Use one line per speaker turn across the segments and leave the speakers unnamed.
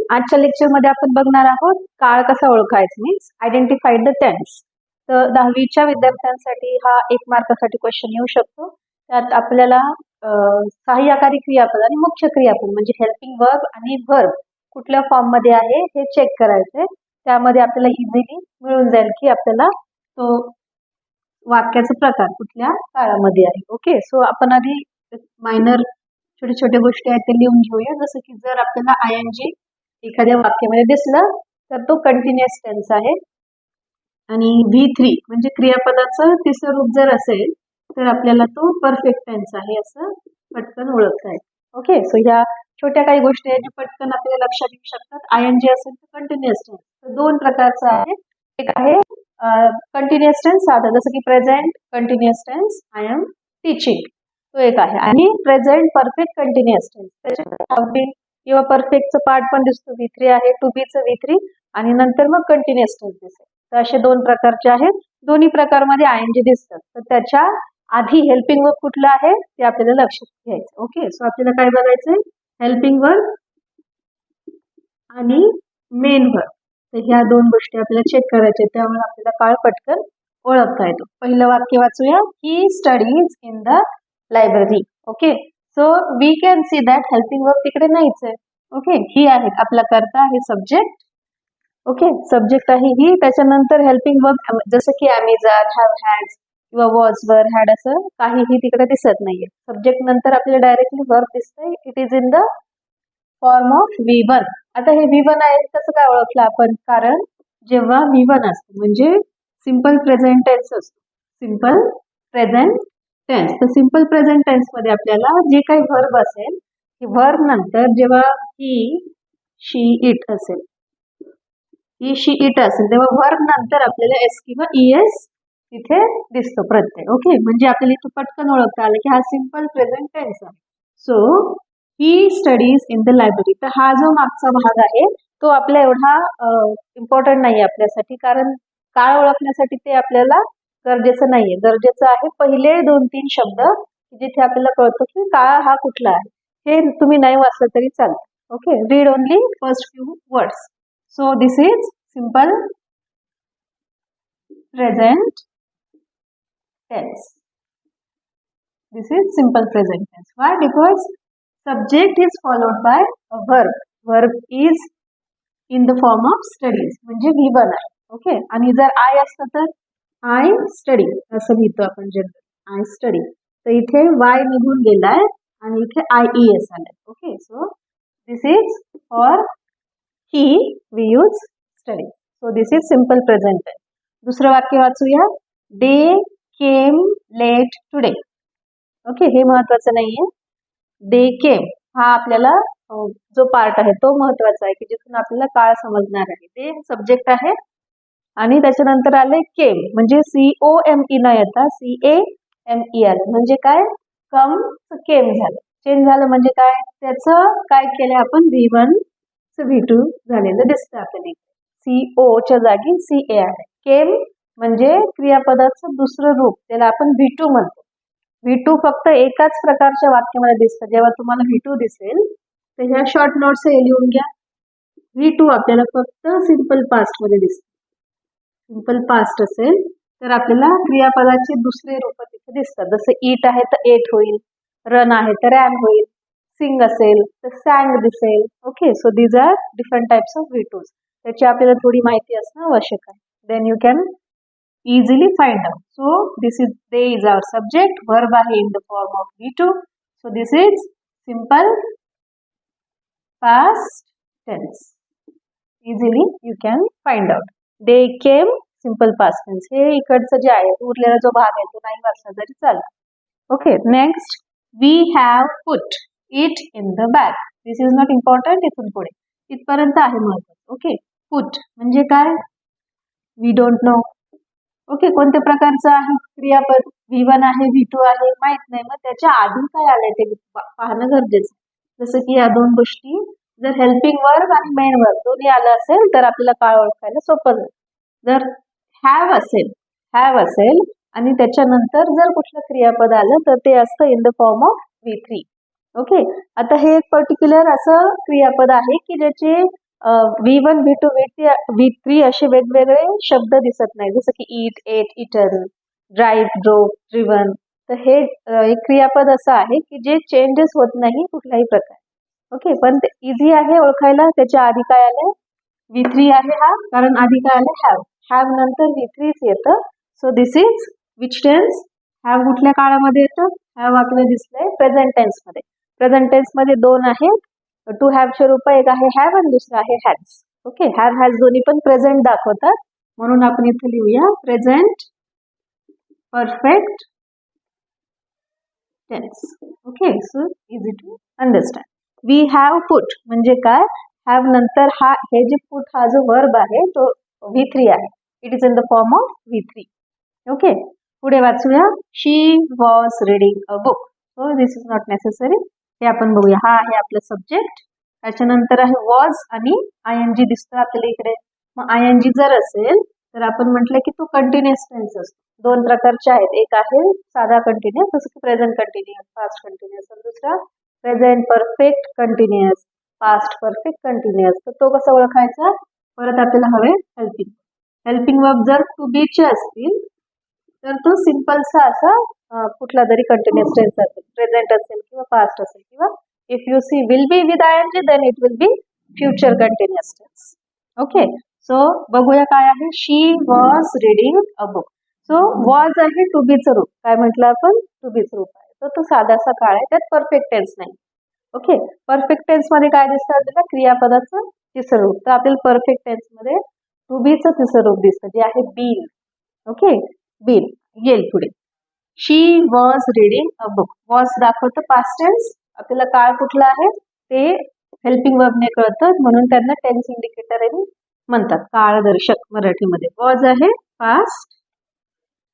आजच्या लेक्चरमध्ये आपण बघणार आहोत काळ कसा ओळखायचा, मीन्स आयडेंटिफाय द टेन्स. तर 10वीच्या विद्यार्थ्यांसाठी हा 1 मार्कासाठी क्वेश्चन येऊ शकतो. त्यात आपल्याला सहाय्यकारी क्रियापद आणि मुख्य क्रियापद म्हणजे हेल्पिंग वर्ब आणि वर्ब कुठल्या फॉर्म मध्ये आहे हे चेक करायचे. त्यामध्ये आपल्याला इझिली मिळून जाईल की आपल्याला तो वाक्याचा प्रकार कुठल्या काळामध्ये आहे. ओके, सो आपण आधी मायनर छोटे छोटे गोष्टी आहेत ते लिहून घेऊया. जसं की जर आपल्याला ING एखाद्या वाक्यामध्ये दिसलं तर तो कंटिन्युअस टेन्स आहे. आणि V3 म्हणजे क्रियापदाचं तिसरं रूप जर असेल तर आपल्याला तो परफेक्ट टेन्स आहे असं पटकन ओळखता येईल. ओके, सो ह्या छोट्या काही गोष्टी आहेत ज्या पटकन आपल्याला लक्षात येऊ शकतात. ING असेल तर कंटिन्युअस टेन्स. तर 2 प्रकारचा आहे. एक आहे कंटिन्युअस टेन्स साधा, जसं की present continuous tense I am teaching, तो एक आहे. आणि प्रेझेंट परफेक्ट कंटिन्युअस टेन्स, त्याच्यामध्ये किंवा परफेक्टचं पार्ट पण दिसतो. V3 आहे, टू बीचं V3 आणि नंतर मग कंटिन्युअस टेन्स दिसेल. तर असे 2 प्रकारचे आहेत. दोन्ही प्रकारमध्ये ING दिसतात. तर त्याच्या आधी हेल्पिंग वर्ब कुठलं आहे ते आपल्याला लक्षात घ्यायचं. ओके, सो आपल्याला काय बघायचंय, हेल्पिंग वर्ब आणि मेन वर्ब. तर ह्या 2 गोष्टी आपल्याला चेक करायच्या, त्यामुळे आपल्याला काळ पटकन ओळखता येतो. पहिलं वाक्य वाचूया. He studies in the library. Okay, so we can see that helping verb तिकडे नाहीच आहे. ओके, ही आहे आपला कर्ता आहे सब्जेक्ट. ओके, सब्जेक्ट आहे ही. त्याच्यानंतर हेल्पिंग वर्ब जसं की अमेझॉन, हॅव, हॅज किंवा वॉज, वर, हॅड असं काहीही तिकडे दिसत नाहीये. सब्जेक्ट नंतर आपल्याला डायरेक्टली वर्ब दिसतंय. It is in the form of V1. आता हे V1 आहे कसं काय ओळखलं आपण, कारण जेव्हा V1 असतं म्हणजे सिंपल प्रेझेंट टेन्स असतो. Simple present tense. तर सिंपल प्रेझेंट टेन्स मध्ये आपल्याला जे काही वर्ब असेल, वर्ब नंतर जेव्हा ही, शी, इट असेल, ही, शी, इट असेल, तेव्हा वर्ब नंतर आपल्याला S किंवा ES तिथे दिसतो प्रत्यय. ओके, म्हणजे आपल्याला इथं पटकन ओळखता आलं की हा सिंपल प्रेझेंट टेन्स आहे. So he studies in the library. तर हा जो मागचा भाग आहे तो आपला एवढा इम्पॉर्टंट नाही आपल्यासाठी, कारण काळ ओळखण्यासाठी ते आपल्याला गरजेचं नाहीये. गरजेचं आहे पहिले 2-3 शब्द जिथे आपल्याला कळतं की काळ हा कुठला आहे. हे तुम्ही नाही वाचलं तरी चालतं. Okay, read only first few words. So this is simple present tense. This is simple present tense. Why? Because subject is followed by a verb. Verb is in the form of studies. म्हणजे V1 आहे. Okay, आणि जर I असतं तर I study असं लिहितो आपण general. I study. तर इथे Y निघून गेलाय आणि इथे IES आलाय. Okay, so this is for he we use study. So this is simple present tense. दुसरं वाक्य वाचूया. They came late today. Okay, हे महत्वाचं नाहीये. They came हा आपल्याला जो पार्ट आहे तो महत्वाचा आहे की जिथून आपल्याला काळ समजणार आहे. ते सब्जेक्ट आहे आणि त्याच्यानंतर आले केम म्हणजे COME न येता CAME आलं. म्हणजे काय, कम केम झालं, चेंज झालं. म्हणजे काय, त्याचं काय केलं आपण, V1 V2 झालेलं दिसतं आपल्याला. CO च्या जागी CA आहे. केम म्हणजे क्रियापदाचं दुसरं रूप, त्याला आपण V2 म्हणतो. V2 फक्त एकाच प्रकारच्या वाक्यामध्ये दिसतं. जेव्हा तुम्हाला V2 दिसेल तर ह्या शॉर्ट नोट्स हे लिहून घ्या. V2 आपल्याला फक्त सिंपल पास्ट मध्ये दिसतं. सिंपल पास्ट असेल तर आपल्याला क्रियापदाचे दुसरे रूप तिथे दिसतात. जसं ईट आहे तर एट होईल, रन आहे तर रॅन होईल, सिंग असेल तर सॅंग दिसेल. Okay, so these are different types of V2. त्याची आपल्याला थोडी माहिती असणं आवश्यक आहे. Then you can easily find out. So this is, they is our subject, verb आहे in the form of V2. So this is simple past tense. Easily you can find out. They came, simple past tense. हे इकडचं जे आहे उरलेला जो भाग आहे तो नाही वाचला तरी चालेल. Okay, next, we have put it in the bag. This is not important. इथून पुढे इथपर्यंत आहे महत्त्वाचं. ओके, put म्हणजे काय, we don't know. ओके, कोणत्या प्रकारचं आहे क्रियापद, V1 आहे, V2 आहे, माहित नाही. मग त्याच्या आधी काय आलंय ते पाहणं गरजेचं. जसं की या 2 गोष्टी जर हेल्पिंग वर्ब आणि मेन वर्ब दोन्ही आलं असेल तर आपल्याला काळ ओळखायला सोपं जाईल. जर हॅव असेल आणि त्याच्यानंतर जर कुठलं क्रियापद आलं तर ते असतं in the form of V3. Okay, आता हे एक पर्टिक्युलर असं क्रियापद आहे की ज्याचे V1 V2 V3 असे वेगवेगळे शब्द दिसत नाही, जसं की eat, ate, eaten, drive, drove, driven. तर हे एक क्रियापद असं आहे की जे चेंजेस होत नाही कुठल्याही प्रकारे. ओके, पण ते इझी आहे ओळखायला. त्याच्या आधी काय आलं? V3 आहे हा, कारण आधी काय आलं? हॅव. हॅव नंतर V3 येतं. So this is which tense? Have कुठल्या काळामध्ये येतं? हॅव आपल्याला दिसलंय प्रेझेंट टेन्स मध्ये. प्रेझेंट टेन्स मध्ये दोन आहेत. टू हॅवचे रूप, एक आहे हॅव आणि दुसरं आहे हॅज. ओके, हॅव हॅज दोन्ही पण प्रेझेंट दाखवतात, म्हणून आपण इथे लिहूया present perfect tense. Okay, so easy to understand. We have put म्हणजे काय? हॅव नंतर हे जे पुट हा जो वर्ब आहे तो V3 आहे. It is in the form of V3. Okay, पुढे वाचूया. She was reading a book. So this is not necessary. हे आपण बघूया. हा आहे आपलं सब्जेक्ट. त्याच्यानंतर आहे वॉज आणि ING दिसतो आपल्याला इकडे. मग ING जर असेल तर आपण म्हटलं की तो कंटिन्युअस टेन्स असतो. दोन प्रकारचे आहेत. एक आहे साधा कंटिन्युअस, जसं की प्रेझेंट कंटिन्युअस, पास्ट कंटिन्युअस, आणि दुसरा present perfect continuous, past perfect continuous. तर तो कसा ओळखायचा? परत आपल्याला हवे हेल्पिंग. हेल्पिंग वर्ब जर टू बीचे असतील तर तो सिम्पलसा असा कुठला तरी कंटिन्युअस टेन्स असेल, प्रेझेंट असेल किंवा पास्ट असेल, किंवा if you see will be with ING then it will be future continuous tense. Okay, so बघूया काय आहे. She was reading a book. So was आहे टू बीचं रूप. काय म्हटलं आपण? टू बीचं रूप आहे. तर तो साधासा काळ आहे, त्यात परफेक्ट टेन्स नाही. ओके, परफेक्ट टेन्स मध्ये काय दिसतं आपल्याला? क्रियापदाचं तिसरं रूप. तर आपल्याला परफेक्ट टेन्स मध्ये टू बीचं तिसरं रूप दिसतं, जे आहे बीन. ओके, बीन येईल पुढे. She was reading a book. Was दाखवतं पास्ट टेन्स. आपल्याला काळ कुठला आहे ते हेल्पिंग वर्बने कळतं, म्हणून त्यांना टेन्स इंडिकेटर म्हणतात, काळदर्शक मराठीमध्ये. वॉज आहे past,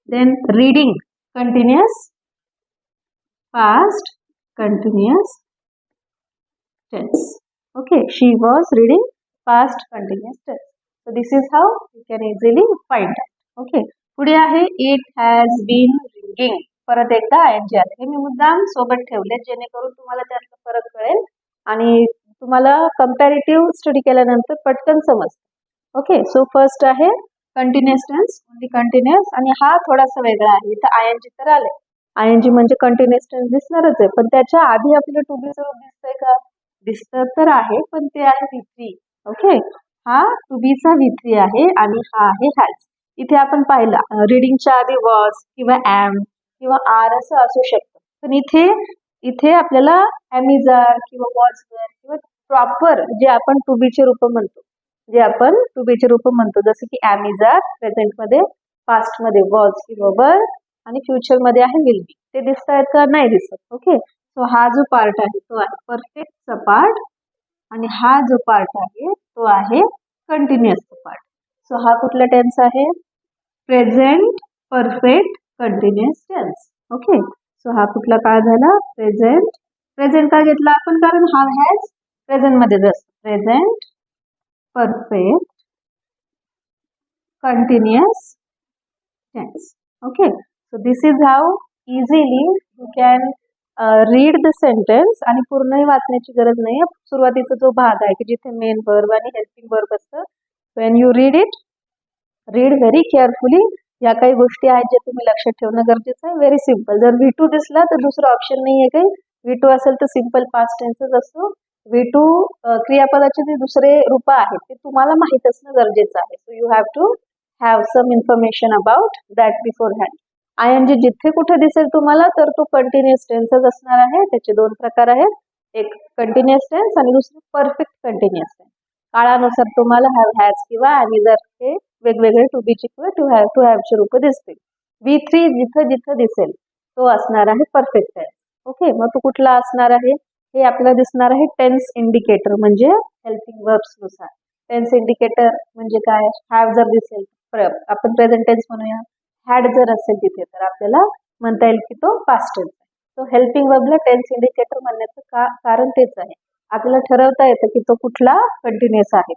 then reading continuous, past continuous tense. Okay, she was reading past continuous tense. So this is how you can easily find that. Okay, पुढे आहे it has been ringing. परत एकदा ING आले. हे मी मुद्दाम सोबत ठेवले जेणेकरून तुम्हाला त्यातला फरक कळेल आणि तुम्हाला कंपॅरेटिव्ह स्टडी केल्यानंतर पटकन समजतं. ओके, सो फर्स्ट आहे कंटिन्युअस टेन्स, ओनली कंटिन्युअस, आणि हा थोडासा वेगळा आहे. इथं ING तर आले. ING म्हणजे कंटिन्युअस टेन्स दिसणारच आहे, पण त्याच्या आधी आपल्याला टू बीचं रूप दिसतंय का? दिसत तर आहे, पण ते आहे V3. ओके, हा टू बीचा V3 आहे आणि हा आहे हॅज. इथे आपण पाहिलं रीडिंगच्या आधी वॉज किंवा ॲम किंवा आर असं असू शकतं, पण इथे आपल्याला ॲमिजार किंवा वॉजवर किंवा प्रॉपर जे आपण टू बीचे रूप म्हणतो, जसं की ॲमिजार प्रेझेंटमध्ये, पास्टमध्ये वॉज किंवा वर, आणि फ्युचरमध्ये आहे विल बी. ते दिसत आहेत का? नाही दिसत. ओके, सो हा जो पार्ट आहे तो आहे परफेक्टचा पार्ट, आणि हा जो पार्ट आहे तो आहे कंटिन्युअसचा पार्ट. सो हा कुठला टेन्स आहे? Present perfect continuous tense. Okay, so हा कुठला काळ झाला? प्रेझेंट का घेतला आपण? कारण हा हॅज प्रेझेंट मध्ये असतो. Present perfect continuous tense. Okay, so this is how easily you can read the sentence. आणि पूर्णही वाचण्याची गरज नाही. सुरुवातीचा जो भाग आहे की जिथे मेन वर्ब आणि हेल्पिंग वर्ब असतं, Wien you read it, read very carefully. या काही गोष्टी आहेत जे तुम्ही लक्षात ठेवणं गरजेचं आहे. Very simple. जर V2 दिसला तर दुसरा ऑप्शन नाही आहे काही. V2 असेल तर सिम्पल पास्ट टेन्सच असतो. V2 क्रियापदाचे जे दुसरे रूप आहेत ते तुम्हाला माहीत असणं गरजेचं आहे. So you have to have some information about that beforehand. ING जिथे कुठे दिसेल तुम्हाला तर तो कंटिन्युअस टेन्सच असणार आहे. त्याचे दोन प्रकार आहेत, एक कंटिन्युअस टेन्स आणि दुसरं परफेक्ट कंटिन्युअस टेन्स. काळानुसार तुम्हाला हॅव, हॅज किंवा ॲमिजार हे वेगवेगळे टू बीची किंवा टू हॅवचे रूप दिसतील. V3 जिथं जिथं दिसेल तो असणार आहे परफेक्ट टेन्स. ओके, मग तो कुठला असणार आहे? हे आपल्याला दिसणार आहे टेन्स इंडिकेटर, म्हणजे हेल्पिंग वर्ब्स नुसार. टेन्स इंडिकेटर म्हणजे काय? हॅव जर दिसेल आपण प्रेझेंट टेन्स म्हणूया. हॅड जर असेल तिथे तर आपल्याला म्हणता येईल की तो पास्ट टेन्स आहे. तो हेल्पिंग वर्बला टेन्स इंडिकेटर म्हणण्याचं कारण तेच आहे. आपल्याला ठरवता येतं की तो कुठला कंटिन्युअस आहे.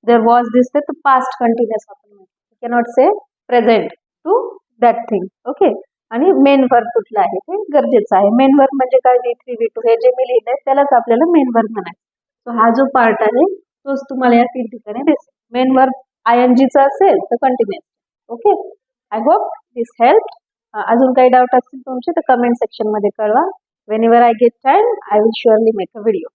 जर वॉज दिसते तर पास्ट कंटिन्युअस आपण म्हणतो. You cannot say present to that thing. Okay, आणि मेन वर्ब कुठला आहे ते गरजेचं आहे. मेन वर्ब म्हणजे काय? V3 V2 हे जे मी लिहिलंय त्यालाच आपल्याला मेन वर्ब म्हणायचं. सो हा जो पार्ट आहे तोच तुम्हाला या 3 ठिकाणी दिसेल. मेन वर्ब INGचा असेल तर continuous. Okay, I hope this help. अजून काही डाऊट असतील तुमचे तर कमेंट सेक्शन मध्ये कळवा. Whenever I get time, I will surely make a video.